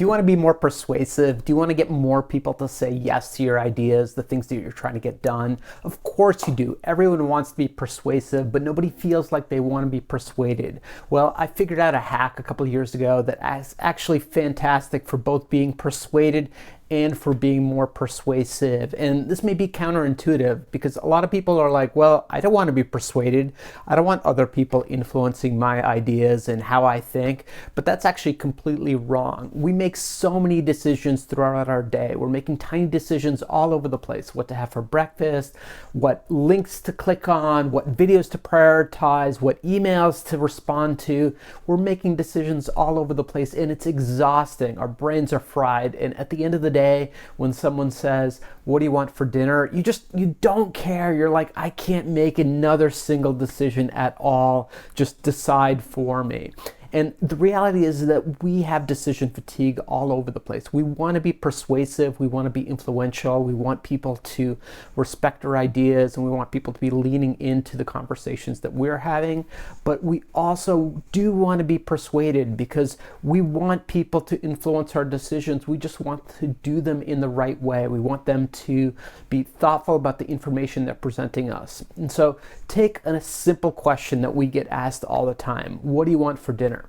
Do you want to be more persuasive? Do you want to get more people to say yes to your ideas, the things that you're trying to get done? Of course you do. Everyone wants to be persuasive, but nobody feels like they want to be persuaded. Well, I figured out a hack a couple of years ago that is actually fantastic for both being persuaded and for being more persuasive. And this may be counterintuitive because a lot of people are like, well, I don't want to be persuaded. I don't want other people influencing my ideas and how I think. But that's actually completely wrong. We make so many decisions throughout our day. We're making tiny decisions all over the place. What to have for breakfast, what links to click on, what videos to prioritize, what emails to respond to. We're making decisions all over the place and it's exhausting. Our brains are fried. And at the end of the day, when someone says, what do you want for dinner? You don't care. You're like, I can't make another single decision at all. Just decide for me. And the reality is that we have decision fatigue all over the place. We want to be persuasive. We want to be influential. We want people to respect our ideas and we want people to be leaning into the conversations that we're having. But we also do want to be persuaded because we want people to influence our decisions. We just want to do them in the right way. We want them to be thoughtful about the information they're presenting us. And so take a simple question that we get asked all the time. What do you want for dinner?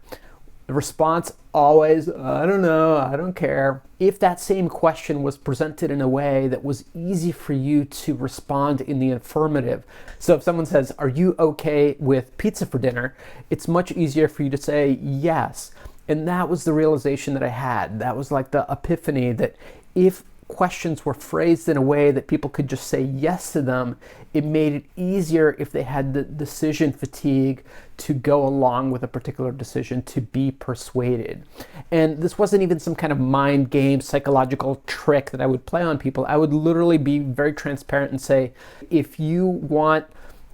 The response always, I don't know, I don't care. If that same question was presented in a way that was easy for you to respond in the affirmative. So if someone says, are you okay with pizza for dinner? It's much easier for you to say yes. And that was the realization that I had. That was like the epiphany that if questions were phrased in a way that people could just say yes to them, it made it easier if they had the decision fatigue to go along with a particular decision, to be persuaded. And this wasn't even some kind of mind game, psychological trick that I would play on people. I would literally be very transparent and say, if you want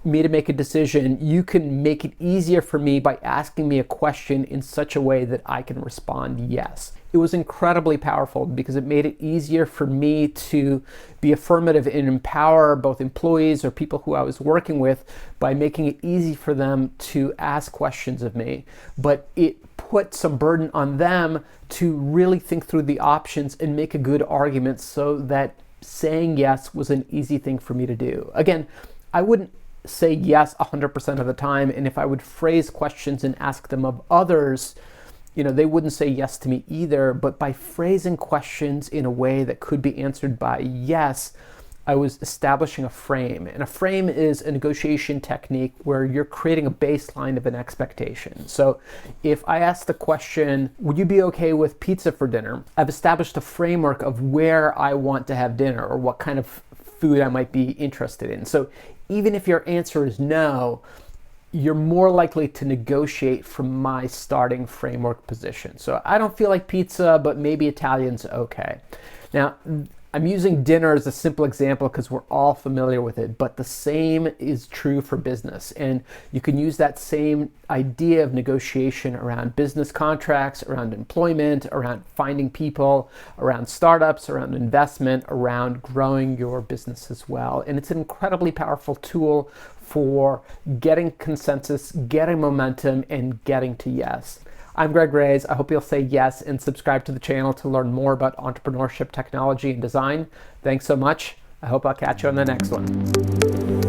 me to make a decision, you can make it easier for me by asking me a question in such a way that I can respond yes. It was incredibly powerful because it made it easier for me to be affirmative and empower both employees or people who I was working with by making it easy for them to ask questions of me. But it put some burden on them to really think through the options and make a good argument so that saying yes was an easy thing for me to do. Again, I wouldn't say yes 100% of the time, and if I would phrase questions and ask them of others, they wouldn't say yes to me either. But by phrasing questions in a way that could be answered by yes, I was establishing a frame. And a frame is a negotiation technique where you're creating a baseline of an expectation. So if I ask the question, would you be okay with pizza for dinner? I've established a framework of where I want to have dinner or what kind of food I might be interested in. So even if your answer is no, you're more likely to negotiate from my starting framework position. So I don't feel like pizza, but maybe Italian's okay. Now, I'm using dinner as a simple example because we're all familiar with it, but the same is true for business. And you can use that same idea of negotiation around business contracts, around employment, around finding people, around startups, around investment, around growing your business as well. And it's an incredibly powerful tool for getting consensus, getting momentum, and getting to yes. I'm Greg Raiz. I hope you'll say yes and subscribe to the channel to learn more about entrepreneurship, technology, and design. Thanks so much. I hope I'll catch you on the next one.